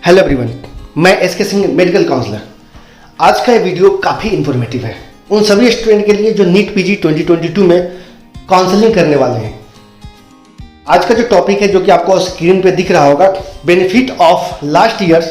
Hello everyone, मैं SK Singh, medical counsellor. आज का ये वीडियो काफ़ी इन्फॉर्मेटिव है उन सभी स्टूडेंट के लिए जो नीट पीजी 2022 में काउंसलिंग करने वाले हैं। आज का जो टॉपिक है, जो कि आपको स्क्रीन पे दिख रहा होगा, benefit of last year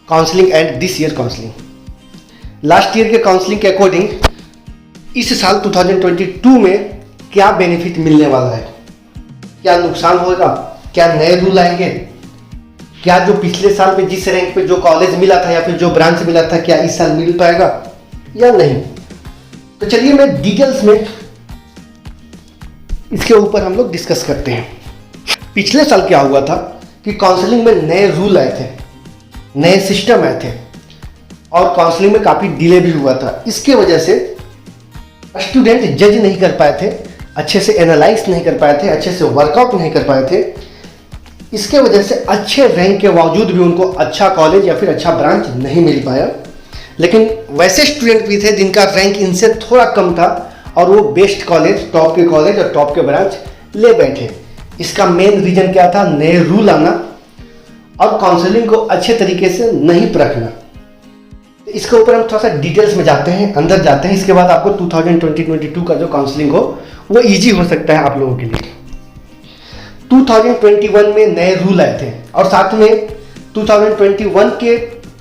counselling and this year counselling. Last year के काउंसलिंग के अकॉर्डिंग इस साल 2022 में क्या बेनिफिट मिलने वाला है, क्या नुकसान होगा, क्या नए रूल आएंगे, क्या जो पिछले साल में जिस रैंक पे जो कॉलेज मिला था या फिर जो ब्रांच मिला था क्या इस साल मिल पाएगा या नहीं। तो चलिए मैं डिटेल्स में इसके ऊपर हम लोग डिस्कस करते हैं। पिछले साल क्या हुआ था कि काउंसलिंग में नए रूल आए थे, नए सिस्टम आए थे और काउंसलिंग में काफ़ी डिले भी हुआ था। इसके वजह से स्टूडेंट जज नहीं कर पाए थे, अच्छे से एनालाइज नहीं कर पाए थे, अच्छे से वर्कआउट नहीं कर पाए थे। इसके वजह से अच्छे रैंक के बावजूद भी उनको अच्छा कॉलेज या फिर अच्छा ब्रांच नहीं मिल पाया। लेकिन वैसे स्टूडेंट भी थे जिनका रैंक इनसे थोड़ा कम था और वो बेस्ट कॉलेज, टॉप के कॉलेज और टॉप के ब्रांच ले बैठे। इसका मेन रीजन क्या था? नए रूल आना और काउंसलिंग को अच्छे तरीके से नहीं परखना। इसके ऊपर हम थोड़ा सा डिटेल्स में जाते हैं, अंदर जाते हैं। इसके बाद आपको 2022 का जो काउंसलिंग हो वो ईजी हो सकता है आप लोगों के लिए। 2021 में नए रूल आए थे और साथ में 2021 के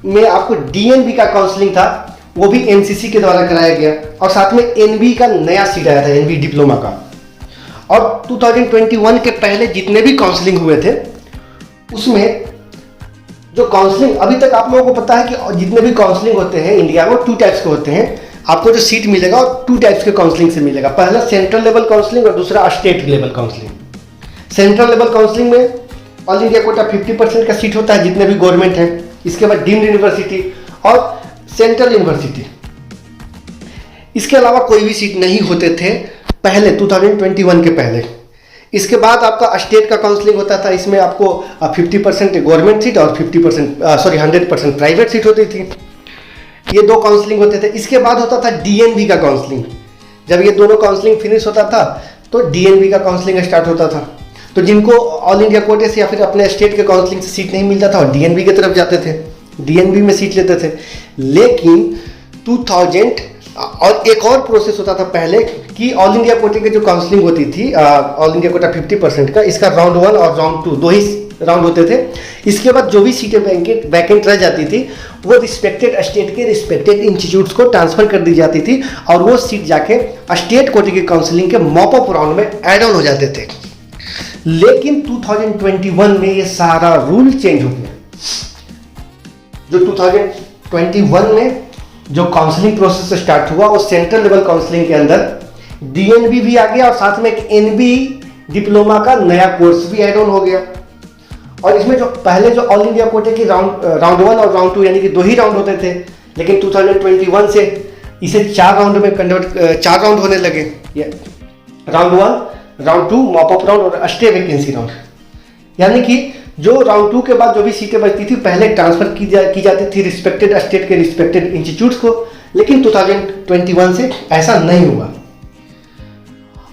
में आपको डीएनबी का काउंसलिंग था, वो भी एमसीसी के द्वारा कराया गया और साथ में एनबी का नया सीट आया था, एनबी डिप्लोमा का। और 2021 के पहले जितने भी काउंसलिंग हुए थे उसमें जो काउंसलिंग अभी तक आप लोगों को पता है कि जितने भी काउंसलिंग होते हैं इंडिया में 2 टाइप्स के होते हैं। आपको जो सीट मिलेगा और 2 टाइप्स के काउंसलिंग से मिलेगा। पहला सेंट्रल लेवल काउंसलिंग और दूसरा state level counselling. Central level counselling में ऑल इंडिया कोटा 50% का सीट होता है जितने भी गवर्नमेंट हैं। इसके बाद डीम्ड यूनिवर्सिटी और सेंट्रल यूनिवर्सिटी, इसके अलावा कोई भी सीट नहीं होते थे पहले 2021 के पहले। इसके बाद आपका स्टेट का काउंसलिंग होता था। इसमें आपको 50% गवर्नमेंट सीट और 100% प्राइवेट सीट होती थी। ये 2 काउंसलिंग होते थे। इसके बाद होता था डीएनबी का काउंसलिंग। जब ये दोनों काउंसलिंग फिनिश होता था तो डीएनबी का काउंसलिंग स्टार्ट होता था। तो जिनको ऑल इंडिया कोटे से या फिर अपने स्टेट के काउंसलिंग से सीट नहीं मिलता था और डीएनबी की तरफ जाते थे, डीएनबी में सीट लेते थे। लेकिन 2000 और एक और प्रोसेस होता था पहले कि ऑल इंडिया कोटे की जो काउंसलिंग होती थी, ऑल इंडिया कोटा 50% का, इसका राउंड 1 और राउंड 2 दो ही राउंड होते थे। इसके बाद जो भी सीटें वैकेंट रह जाती थी वो रिस्पेक्टेड स्टेट के रिस्पेक्टेड इंस्टीट्यूट्स को ट्रांसफर कर दी जाती थी और वो सीट जाके स्टेट कोटे की काउंसलिंग के मॉप अप राउंड में एड ऑन हो जाते थे। लेकिन 2021 में ये सारा रूल चेंज हो गया। जो 2021 में जो काउंसलिंग प्रोसेस स्टार्ट हुआ वो सेंट्रल लेवल काउंसलिंग के अंदर डीएनबी भी आ गया और साथ में एक एनबी डिप्लोमा का नया कोर्स भी ऐड ऑन हो गया। और इसमें जो पहले जो ऑल इंडिया कोटे की राउंड 1 और राउंड 2 यानी कि 2 ही राउंड होते थे, लेकिन 2021 से इसे 4 राउंड में 4 राउंड होने लगे। Round 1, round 2, mop up round और स्टे वैकेंसी राउंड। यानी कि जो राउंड 2 के बाद जो भी सीटें बचती थी पहले ट्रांसफर की जाती थी रिस्पेक्टेड स्टेट के रिस्पेक्टेड इंस्टीट्यूट्स को, लेकिन 2021 से ऐसा नहीं हुआ।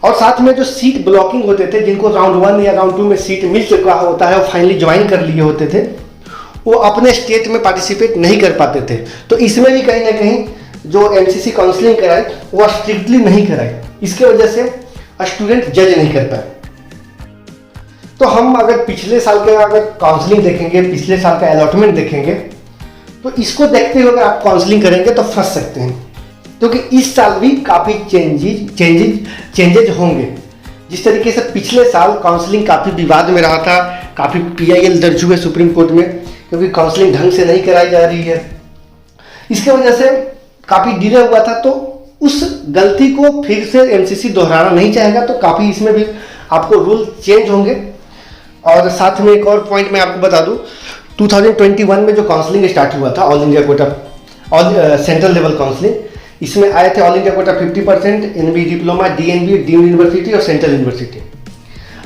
और साथ में जो सीट ब्लॉकिंग होते थे, जिनको राउंड 1 या राउंड 2 में सीट मिल चुका होता है और फाइनली ज्वाइन कर लिए होते थे, वो अपने स्टेट में पार्टिसिपेट नहीं कर पाते थे। तो इसमें भी कहीं ना कहीं जो एमसीसी काउंसलिंग कराई वो स्ट्रिक्टली नहीं कराई। इसके वजह से स्टूडेंट जज नहीं कर पाए। तो हम अगर पिछले साल का अगर काउंसलिंग देखेंगे, पिछले साल का अलॉटमेंट देखेंगे, तो इसको देखते हुए अगर आप काउंसलिंग करेंगे तो फंस सकते हैं, क्योंकि इस साल भी काफ़ी चेंजेज होंगे। जिस तरीके से पिछले साल काउंसलिंग काफ़ी विवाद में रहा था, काफ़ी पीआईएल दर्ज हुए सुप्रीम कोर्ट में, क्योंकि काउंसलिंग ढंग से नहीं कराई जा रही है। इसके वजह से काफ़ी डिले हुआ था। तो उस गलती को फिर से एमसीसी दोहराना नहीं चाहेगा, तो काफ़ी इसमें भी आपको रूल चेंज होंगे। और साथ में एक और पॉइंट मैं आपको बता दूं, 2021 में जो काउंसलिंग स्टार्ट हुआ था all India quota central level counselling, इसमें आए थे all India quota 50%, NB diploma, DNB, deemed university और सेंट्रल यूनिवर्सिटी।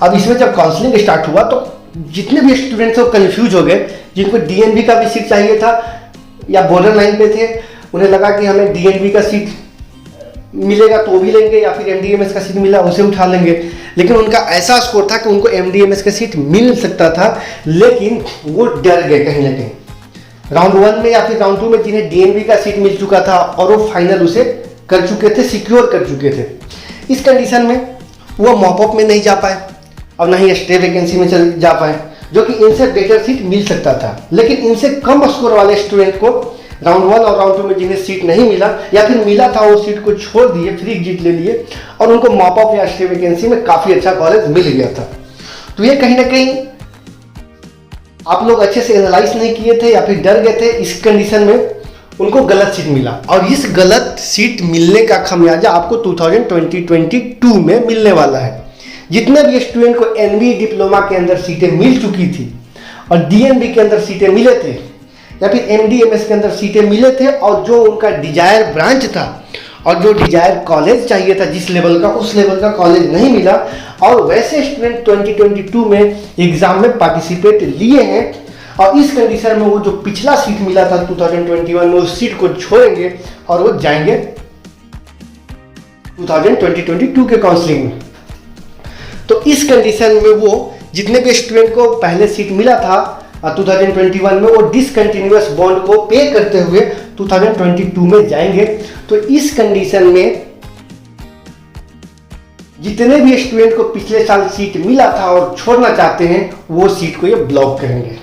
अब इसमें जब काउंसलिंग स्टार्ट हुआ तो जितने भी स्टूडेंट्स वो कन्फ्यूज हो गए। जिनको डीएनबी का भी सीट चाहिए था या बॉर्डर लाइन पे थे, उन्हें लगा कि हमें डीएनबी का सीट मिलेगा तो भी लेंगे या फिर एमडीएमएस का सीट मिला उसे उठा लेंगे। लेकिन उनका ऐसा स्कोर था कि उनको एमडीएमएस का सीट मिल सकता था, लेकिन वो डर गए कहीं ना कहीं। राउंड 1 में या फिर राउंड 2 में जिन्हें डीएनबी का सीट मिल चुका था और वो फाइनल उसे कर चुके थे, सिक्योर कर चुके थे। इस कंडीशन में वो मॉपअप में नहीं जा पाए और ना ही स्टे वैकेंसी में चल जा पाए, जो कि इनसे बेटर सीट मिल सकता था। लेकिन इनसे कम स्कोर वाले स्टूडेंट को राउंड 1 और राउंड 2 में जिन्हें सीट नहीं मिला या फिर मिला था वो सीट को छोड़ दिए, फ्री एग्जिट ले लिए और उनको मॉपअप या स्टे वैकेंसी में काफ़ी अच्छा कॉलेज मिल गया था। तो ये कहीं ना कहीं आप लोग अच्छे से एनालाइज नहीं किए थे या फिर डर गए थे, इस कंडीशन में उनको गलत सीट मिला और इस गलत सीट मिलने का खमियाजा आपको 2022 में मिलने वाला है। जितने भी स्टूडेंट को एनबी डिप्लोमा के अंदर सीटें मिल चुकी थी और डीएनबी के अंदर सीटें मिले थे या फिर एमडीएमएस के अंदर सीटें मिले थे और जो उनका डिजायर ब्रांच था और जो डिजायर कॉलेज चाहिए था जिस लेवल का, उस लेवल का कॉलेज नहीं मिला और वैसे स्टूडेंट 2022 में एग्जाम में पार्टिसिपेट लिए हैं और इस कंडीशन में वो जो पिछला सीट मिला था 2021 में उस सीट को छोड़ेंगे और वो जाएंगे 2022 के काउंसलिंग में। तो इस कंडीशन में वो जितने भी स्टूडेंट को पहले सीट मिला था 2021 में वो डिसकंटिन्यूअस बॉन्ड को पे करते हुए 2022 में जाएंगे। तो इस कंडीशन में जितने भी स्टूडेंट को पिछले साल सीट मिला था और छोड़ना चाहते हैं वो सीट को ये ब्लॉक करेंगे,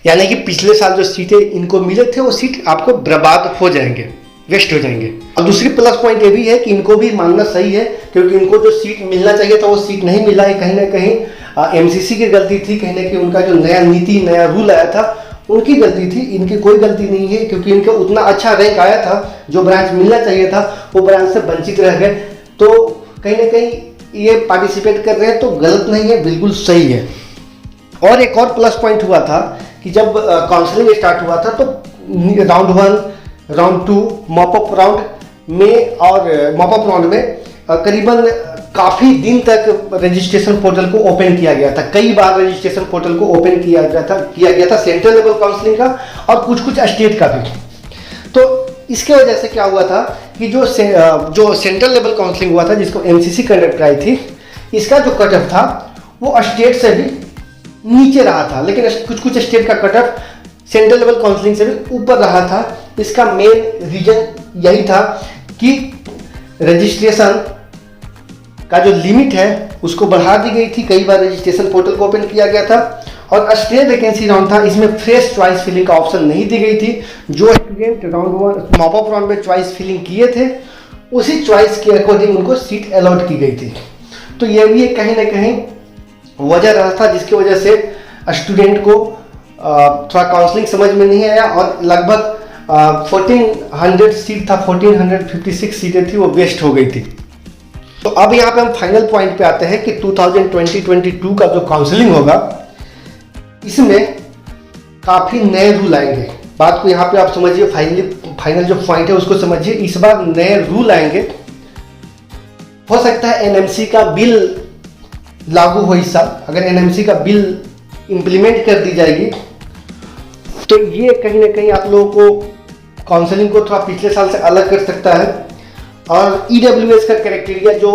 यानी कि पिछले साल जो सीटें इनको मिले थे वो सीट आपको बर्बाद हो जाएंगे, वेस्ट हो जाएंगे। और दूसरी प्लस पॉइंट ये भी है कि इनको भी मानना सही है क्योंकि इनको जो सीट मिलना चाहिए था वो सीट नहीं मिला है। कहीं ना कहीं एमसीसी की गलती थी, कहीं ना कहीं उनका जो नया नीति नया रूल आया था उनकी गलती थी, इनकी कोई गलती नहीं है क्योंकि इनका उतना अच्छा रैंक आया था, जो ब्रांच मिलना चाहिए था वो ब्रांच से वंचित रह गए। तो कहीं ना कहीं ये पार्टिसिपेट कर रहे हैं तो गलत नहीं है, बिल्कुल सही है। और एक और प्लस पॉइंट हुआ था कि जब काउंसलिंग स्टार्ट हुआ था तो राउंड 1 राउंड 2 मॉपअप राउंड में और मॉपअप राउंड में करीबन काफ़ी दिन तक रजिस्ट्रेशन पोर्टल को ओपन किया गया था। कई बार रजिस्ट्रेशन पोर्टल को ओपन किया गया था सेंट्रल लेवल काउंसलिंग का और कुछ स्टेट का भी। तो इसके वजह से क्या हुआ था कि जो सेंट्रल लेवल काउंसलिंग हुआ था जिसको एमसीसी कंडक्ट कराई थी, इसका जो कट ऑफ था वो स्टेट से भी नीचे रहा था, लेकिन कुछ स्टेट का cut off central level counselling से भी ऊपर रहा था। इसका मेन रीजन यही था कि रजिस्ट्रेशन का जो लिमिट है उसको बढ़ा दी गई थी, कई बार रजिस्ट्रेशन पोर्टल को ओपन किया गया था और स्टे वैकेंसी राउंड था, इसमें फ्रेश चॉइस फिलिंग का ऑप्शन नहीं दी गई थी। जो स्टूडेंट राउंड 1 मॉपअप राउंड में चॉइस फिलिंग किए थे उसी चॉइस के अकॉर्डिंग उनको सीट अलॉट की गई थी। तो ये भी कहीं ना कहीं वजह रहा था जिसकी वजह से स्टूडेंट को थोड़ा काउंसलिंग समझ में नहीं आया और लगभग 1400 सीट था, 1456 सीटें थी वो वेस्ट हो गई थी। तो अब यहाँ पे हम फाइनल पॉइंट पे आते हैं कि 2022 का जो काउंसलिंग होगा इसमें काफ़ी नए रूल आएंगे। बात को यहाँ पे आप समझिए, फाइनल जो पॉइंट है उसको समझिए। इस बार नए रूल आएंगे, हो सकता है एनएमसी का बिल लागू हो इस साल। अगर एनएमसी का बिल इम्प्लीमेंट कर दी जाएगी तो ये कहीं ना कहीं आप लोगों को काउंसलिंग को थोड़ा पिछले साल से अलग कर सकता है। और ईडब्ल्यूएस का क्राइटेरिया जो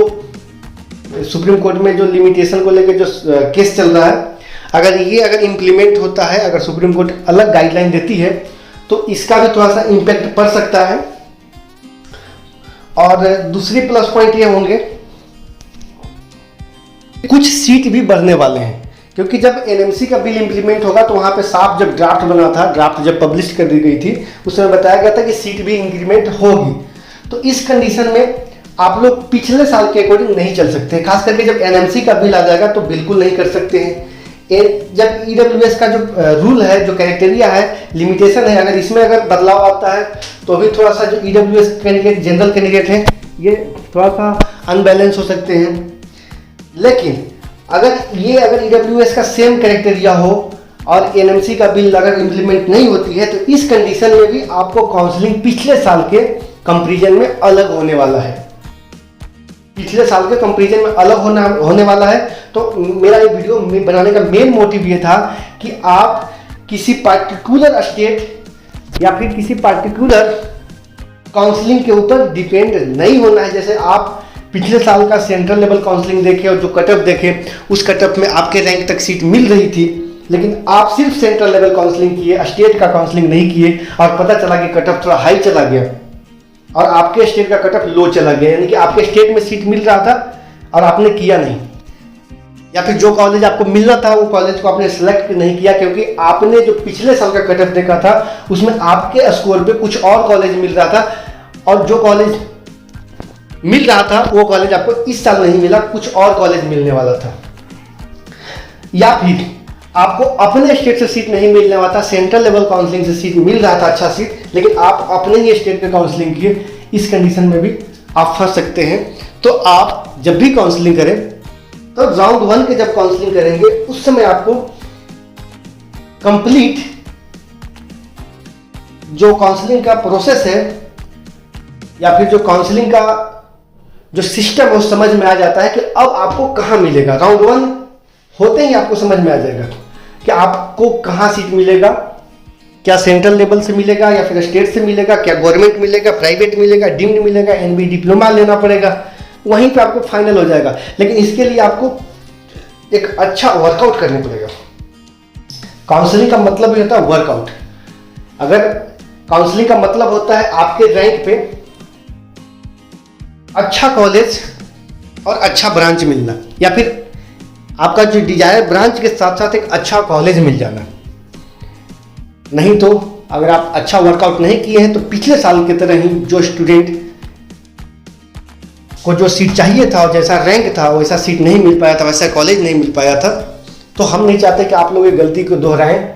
सुप्रीम कोर्ट में जो लिमिटेशन को लेकर जो केस चल रहा है, अगर इम्प्लीमेंट होता है, अगर सुप्रीम कोर्ट अलग गाइडलाइन देती है तो इसका भी थोड़ा सा इम्पैक्ट पड़ सकता है। और दूसरी प्लस पॉइंट ये होंगे कुछ सीट भी बढ़ने वाले हैं क्योंकि जब एनएमसी का बिल इंप्लीमेंट होगा तो वहां पे साफ जब ड्राफ्ट बना था, ड्राफ्ट जब पब्लिश कर दी गई थी उसमें बताया गया था कि सीट भी इंक्रीमेंट होगी। तो इस कंडीशन में आप लोग पिछले साल के अकॉर्डिंग नहीं चल सकते, खास करके जब एनएमसी का बिल आ जाएगा तो बिल्कुल नहीं कर सकते हैं। जब ईडब्ल्यूएस का जो रूल है, जो क्राइटेरिया है, लिमिटेशन है, अगर इसमें अगर बदलाव आता है तो भी थोड़ा सा जो ईडब्ल्यूएस कैंडिडेट जनरल कैंडिडेट हैं ये थोड़ा सा अनबैलेंस हो सकते हैं। लेकिन अगर ईडब्ल्यूएस का सेम क्राइटेरिया हो और एनएमसी का बिल अगर इम्प्लीमेंट नहीं होती है तो इस कंडीशन में भी आपको काउंसलिंग पिछले साल के कंपैरिजन में अलग होने वाला है। पिछले साल के कंपैरिजन में अलग होने वाला है। तो मेरा ये वीडियो बनाने का मेन मोटिव ये था कि आप किसी पार्टिकुलर स्टेट या फिर किसी पार्टिकुलर काउंसलिंग के ऊपर डिपेंड नहीं होना है। जैसे आप पिछले साल का सेंट्रल लेवल काउंसलिंग देखे और जो कट ऑफ देखे, उस कट ऑफ में आपके रैंक तक सीट मिल रही थी, लेकिन आप सिर्फ सेंट्रल लेवल काउंसलिंग किए, स्टेट का काउंसलिंग नहीं किए, और पता चला कि कट ऑफ थोड़ा हाई चला गया और आपके स्टेट का कट ऑफ लो चला गया, यानी कि आपके स्टेट में सीट मिल रहा था और आपने किया नहीं, या फिर जो कॉलेज आपको मिलना था वो कॉलेज को आपने सिलेक्ट नहीं किया क्योंकि आपने जो पिछले साल का कट ऑफ देखा था उसमें आपके स्कोर पे कुछ और कॉलेज मिल रहा था, और जो कॉलेज मिल रहा था वो कॉलेज आपको इस साल नहीं मिला, कुछ और कॉलेज मिलने वाला था। या फिर आपको अपने स्टेट से सीट नहीं मिलने वाला था, सेंट्रल लेवल काउंसलिंग से सीट मिल रहा था अच्छा सीट, लेकिन आप अपने ही स्टेट पे काउंसलिंग किए, इस कंडीशन में भी आप फंस सकते हैं। तो आप जब भी काउंसलिंग करें तो राउंड 1 के जब काउंसलिंग करेंगे उस समय आपको कंप्लीट जो काउंसलिंग का प्रोसेस है या फिर जो काउंसलिंग का जो सिस्टम है वो समझ में आ जाता है कि अब आपको कहाँ मिलेगा। राउंड 1 होते ही आपको समझ में आ जाएगा कि आपको कहाँ सीट मिलेगा, क्या सेंट्रल लेवल से मिलेगा या फिर स्टेट से मिलेगा, क्या गवर्नमेंट मिलेगा, प्राइवेट मिलेगा, डीम्ड मिलेगा, एनबी डिप्लोमा लेना पड़ेगा, वहीं पे आपको फाइनल हो जाएगा। लेकिन इसके लिए आपको एक अच्छा वर्कआउट करना पड़ेगा। काउंसलिंग का मतलब ही होता है वर्कआउट। अगर काउंसलिंग का मतलब होता है आपके रैंक पे अच्छा कॉलेज और अच्छा ब्रांच मिलना, या फिर आपका जो डिजायर ब्रांच के साथ साथ एक अच्छा कॉलेज मिल जाना। नहीं तो अगर आप अच्छा वर्कआउट नहीं किए हैं तो पिछले साल की तरह ही जो स्टूडेंट को जो सीट चाहिए था और जैसा रैंक था वैसा सीट नहीं मिल पाया था, वैसा कॉलेज नहीं मिल पाया था। तो हम नहीं चाहते कि आप लोग ये गलती को दोहराएं,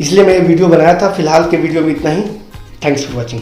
इसलिए मैं ये वीडियो बनाया था। फिलहाल के वीडियो में इतना ही। Thanks for watching.